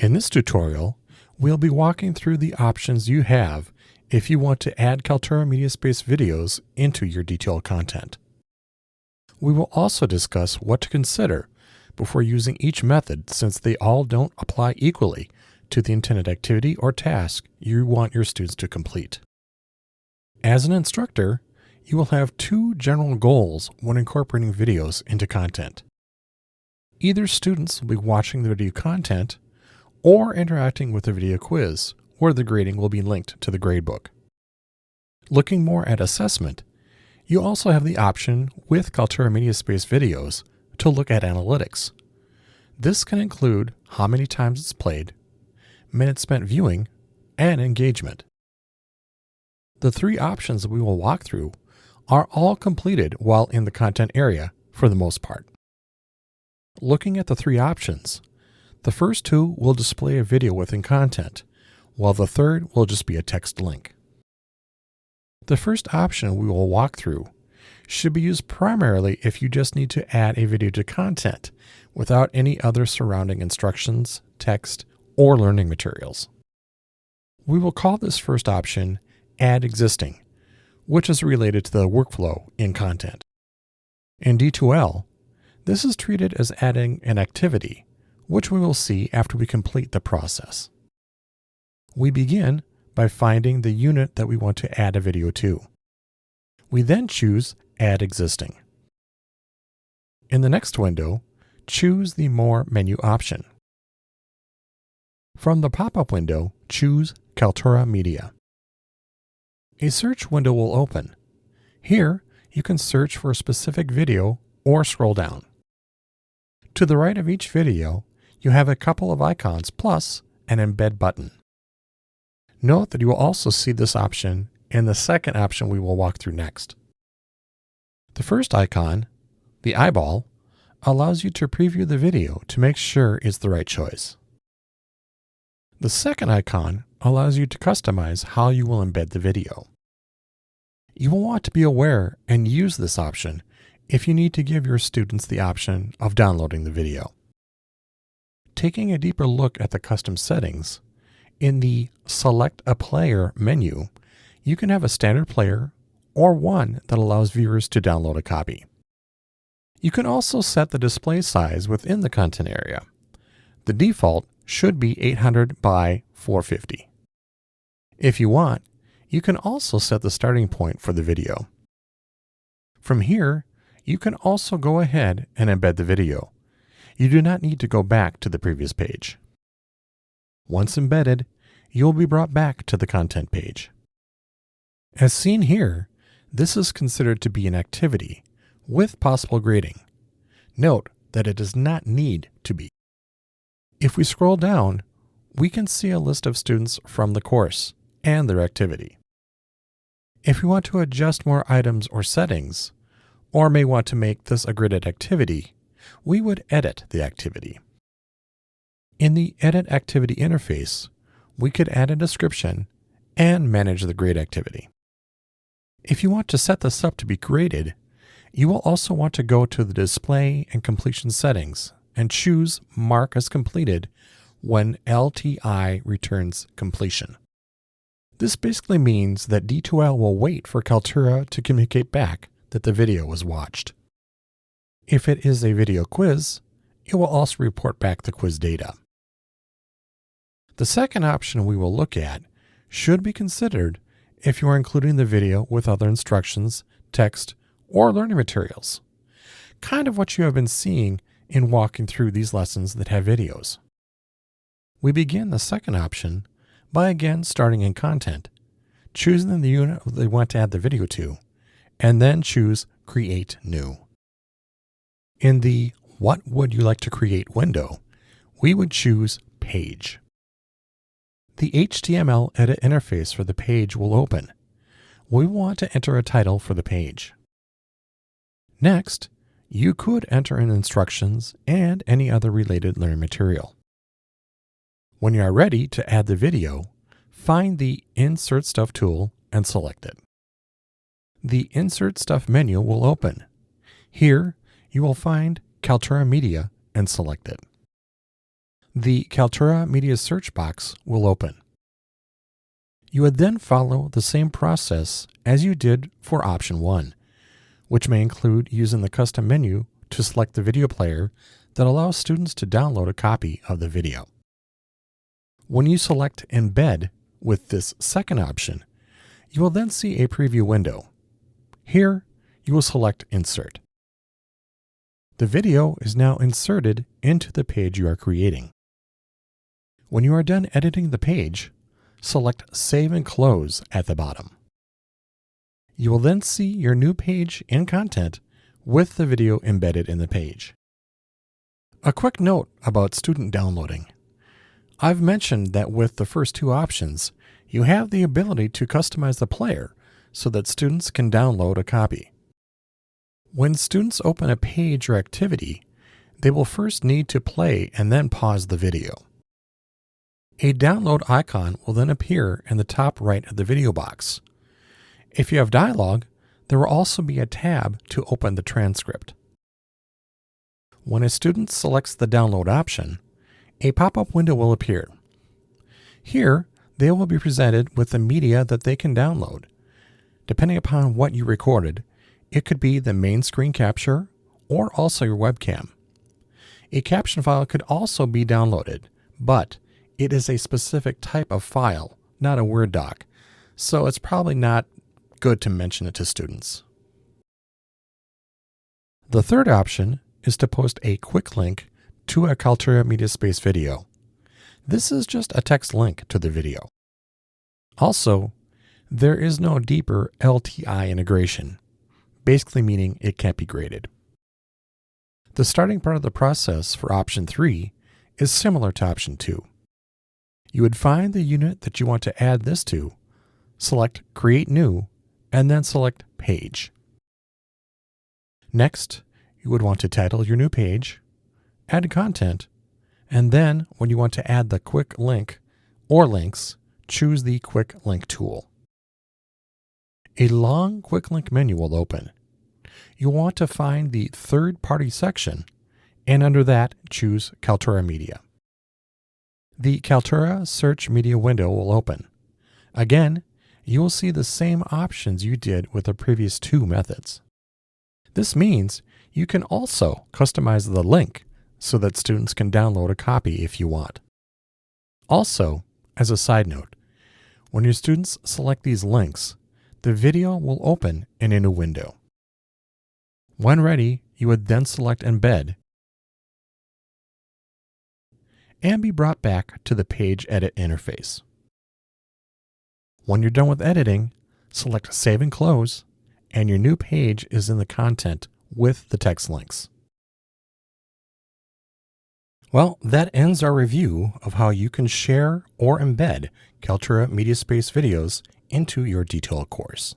In this tutorial, we'll be walking through the options you have if you want to add Kaltura MediaSpace videos into your D2L content. We will also discuss what to consider before using each method, since they all don't apply equally to the intended activity or task you want your students to complete. As an instructor, you will have two general goals when incorporating videos into content. Either students will be watching the video content or interacting with the video quiz, where the grading will be linked to the gradebook. Looking more at assessment, you also have the option with Kaltura MediaSpace videos to look at analytics. This can include how many times it's played, minutes spent viewing, and engagement. The three options that we will walk through are all completed while in the content area for the most part. Looking at the three options, the first two will display a video within content, while the third will just be a text link. The first option we will walk through should be used primarily if you just need to add a video to content without any other surrounding instructions, text, or learning materials. We will call this first option Add Existing, which is related to the workflow in content. In D2L, this is treated as adding an activity, which we will see after we complete the process. We begin by finding the unit that we want to add a video to. We then choose Add Existing. In the next window, choose the More menu option. From the pop-up window, choose Kaltura Media. A search window will open. Here, you can search for a specific video or scroll down. To the right of each video, you have a couple of icons plus an embed button. Note that you will also see this option in the second option we will walk through next. The first icon, the eyeball, allows you to preview the video to make sure it's the right choice. The second icon allows you to customize how you will embed the video. You will want to be aware and use this option if you need to give your students the option of downloading the video. Taking a deeper look at the custom settings, in the Select a Player menu, you can have a standard player or one that allows viewers to download a copy. You can also set the display size within the content area. The default should be 800 by 450. If you want, you can also set the starting point for the video. From here, you can also go ahead and embed the video. You do not need to go back to the previous page. Once embedded, you'll be brought back to the content page. As seen here, this is considered to be an activity with possible grading. Note that it does not need to be. If we scroll down, we can see a list of students from the course and their activity. If we want to adjust more items or settings, or may want to make this a graded activity, we would edit the activity. In the Edit Activity interface, we could add a description and manage the grade activity. If you want to set this up to be graded, you will also want to go to the Display and Completion settings and choose Mark as completed when LTI returns completion. This basically means that D2L will wait for Kaltura to communicate back that the video was watched. If it is a video quiz, it will also report back the quiz data. The second option we will look at should be considered if you are including the video with other instructions, text, or learning materials, kind of what you have been seeing in walking through these lessons that have videos. We begin the second option by again starting in content, choosing the unit they want to add the video to, and then choose Create New. In the What Would You Like to Create window, we would choose Page. The HTML edit interface for the page will open. We want to enter a title for the page. Next, you could enter in instructions and any other related learning material. When you are ready to add the video, find the Insert Stuff tool and select it. The Insert Stuff menu will open. Here, you will find Kaltura Media and select it. the Kaltura Media search box will open. You would then follow the same process as you did for option 1, which may include using the custom menu to select the video player that allows students to download a copy of the video. When you select Embed with this second option, you will then see a preview window. Here, you will select Insert. The video is now inserted into the page you are creating. When you are done editing the page, select Save and Close at the bottom. You will then see your new page and content with the video embedded in the page. A quick note about student downloading. I've mentioned that with the first two options, you have the ability to customize the player so that students can download a copy. When students open a page or activity, they will first need to play and then pause the video. A download icon will then appear in the top right of the video box. If you have dialogue, there will also be a tab to open the transcript. When a student selects the download option, a pop-up window will appear. Here, they will be presented with the media that they can download. Depending upon what you recorded, it could be the main screen capture or also your webcam. A caption file could also be downloaded, but it is a specific type of file, not a Word doc, so it's probably not good to mention it to students. The third option is to post a quick link to a Kaltura MediaSpace video. This is just a text link to the video. Also, there is no deeper LTI integration, basically meaning it can't be graded. The starting part of the process for option 3 is similar to option 2. You would find the unit that you want to add this to, select Create New, and then select Page. Next, you would want to title your new page, add content, and then when you want to add the quick link or links, choose the Quick Link tool. A long Quick Link menu will open. You'll want to find the third-party section, and under that, choose Kaltura Media. The Kaltura Search Media window will open. Again, you will see the same options you did with the previous two methods. This means you can also customize the link so that students can download a copy if you want. Also, as a side note, when your students select these links, the video will open in a new window. When ready, you would then select Embed and be brought back to the Page Edit interface. When you're done with editing, select Save and Close, and your new page is in the content with the text links. Well, that ends our review of how you can share or embed Kaltura MediaSpace videos into your D2L course.